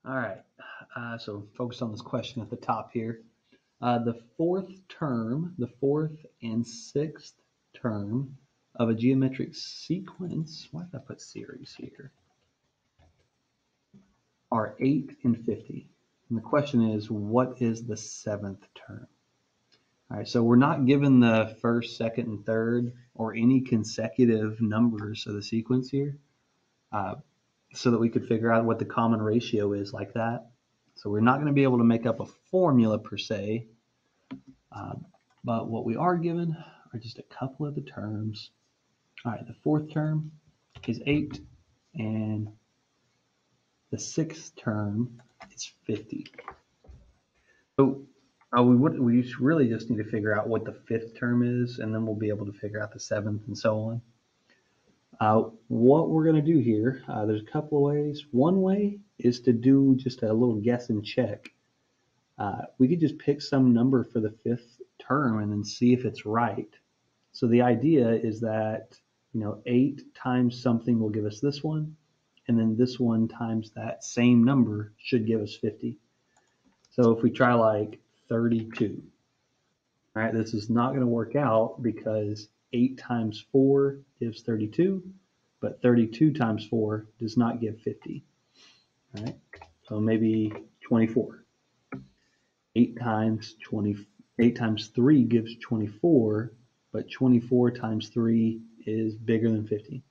All right, so focus on this question at the top here. The fourth and sixth term of a geometric sequence, why did I put series here, are 8 and 50. And the question is, what is the seventh term? All right, so we're not given the first, second, and third, or any consecutive numbers of the sequence here, so that we could figure out what the common ratio is like that. So we're not going to be able to make up a formula per se, but what we are given are just a couple of the terms. All right, the fourth term is 8, and the sixth term is 50. So we really just need to figure out what the fifth term is, and then we'll be able to figure out the seventh and so on. What we're going to do here, there's a couple of ways. One way is to do just a little guess and check. We could just pick some number for the fifth term and then see if it's right. So the idea is that 8 times something will give us this one, and then this one times that same number should give us 50. So if we try like 32, all right, this is not going to work out because 8 times 4 gives 32, but 32 times 4 does not give 50. All right, so maybe 24. 8 times 3 gives 24, but 24 times 3 is bigger than 50.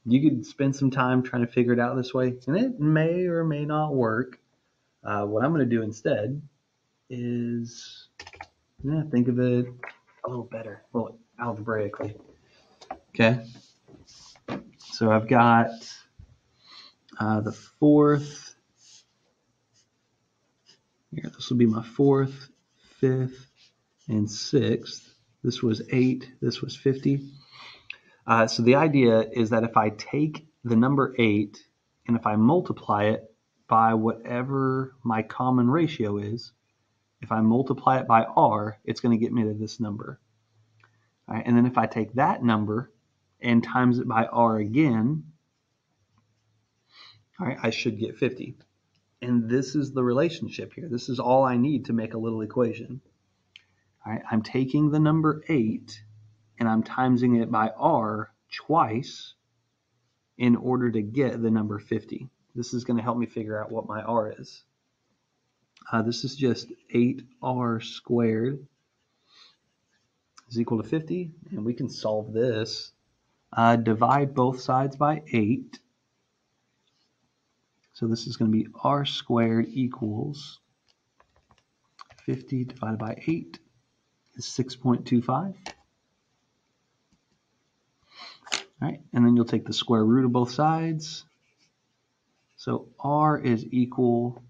You could spend some time trying to figure it out this way, and it may or may not work. What I'm going to do instead is think of it a little better, a little algebraically. Okay, so I've got the fourth. Here, this will be my fourth, fifth, and sixth. This was 8. This was 50. So the idea is that if I take the number 8 and if I multiply it by whatever my common ratio is, if I multiply it by r, it's going to get me to this number. All right, and then if I take that number and times it by r again, all right, I should get 50. And this is the relationship here. This is all I need to make a little equation. All right, I'm taking the number 8 and I'm timesing it by r twice in order to get the number 50. This is going to help me figure out what my r is. This is just 8r squared is equal to 50, and we can solve this. Divide both sides by 8. So this is going to be r squared equals 50 divided by 8 is 6.25. All right, and then you'll take the square root of both sides. So r is equal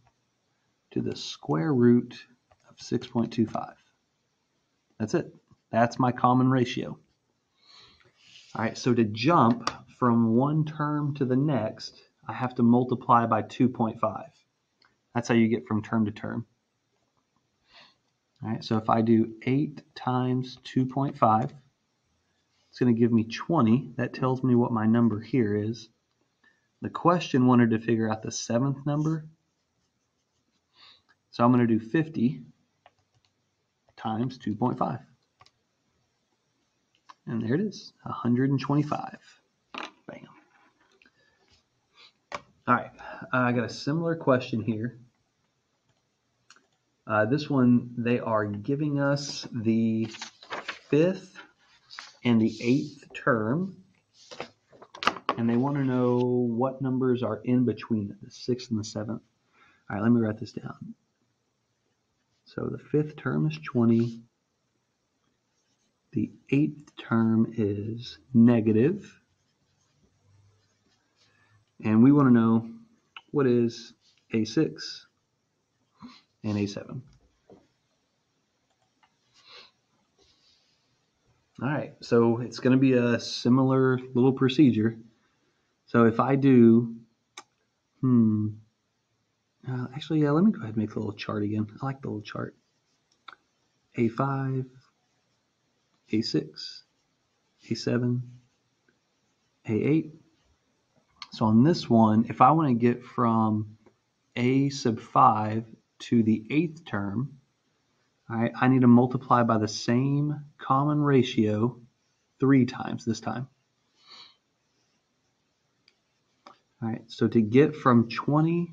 to the square root of 6.25. That's it. That's my common ratio. All right, so to jump from one term to the next, I have to multiply by 2.5. That's how you get from term to term. All right, so if I do 8 times 2.5, it's going to give me 20. That tells me what my number here is. The question wanted to figure out the seventh number. So I'm going to do 50 times 2.5. And there it is, 125. Bam. All right, I got a similar question here. This one, they are giving us the fifth and the eighth term, and they want to know what numbers are in between the sixth and the seventh. All right, let me write this down. So the fifth term is 20. The eighth term is negative. And we want to know what is A6 and A7. All right, so it's going to be a similar little procedure. So if I do, actually, let me go ahead and make the little chart again. I like the little chart. A5, A6, A7, A8. So on this one, if I want to get from a sub 5 to the 8th term, all right, I need to multiply by the same common ratio 3 times this time. All right, so to get from 20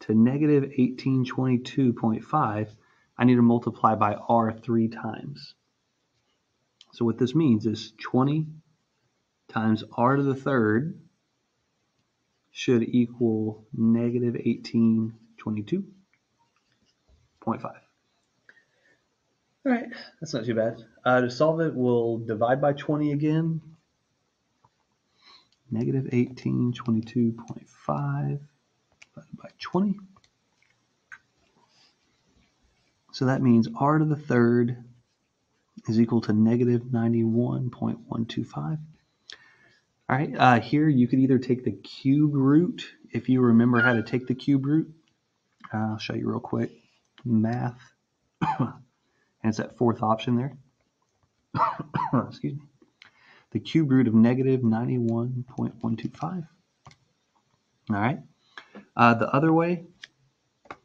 to negative 1822.5, I need to multiply by r 3 times. So what this means is 20 times r to the third should equal negative 1822.5. All right, that's not too bad. To solve it, we'll divide by 20 again. Negative 1822.5 divided by 20. So that means r to the third is equal to negative 91.125. All right, here you could either take the cube root, if you remember how to take the cube root. I'll show you real quick. Math, and it's that fourth option there. Excuse me. The cube root of negative 91.125. All right. The other way,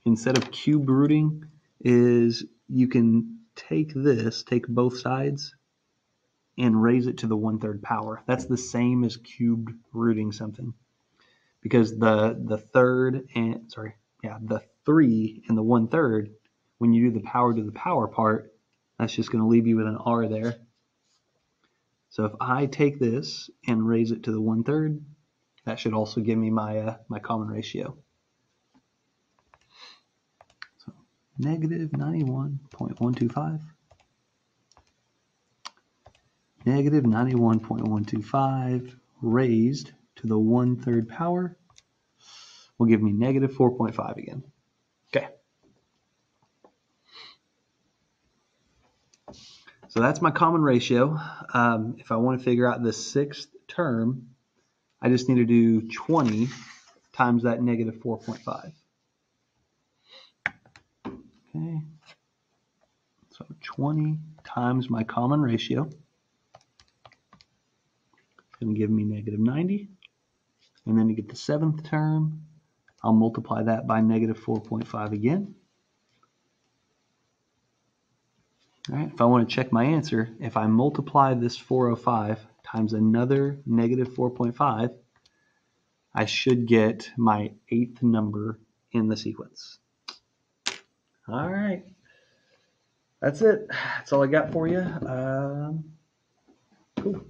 instead of cube rooting, is you can take this, take both sides, and raise it to the 1/3 power. That's the same as cubed rooting something, because the 3 and the 1/3, when you do the power to the power part, that's just going to leave you with an r there. So if I take this and raise it to the 1/3, that should also give me my my common ratio. So negative 91.125. Negative 91.125 raised to the 1/3 power will give me negative 4.5 again. Okay. So that's my common ratio. If I want to figure out the 6th term, I just need to do 20 times that negative 4.5. Okay. So 20 times my common ratio. Going to give me negative 90. And then to get the 7th term, I'll multiply that by negative 4.5 again. All right, if I want to check my answer, if I multiply this 405 times another negative 4.5, I should get my 8th number in the sequence. All right. That's it. That's all I got for you. Cool.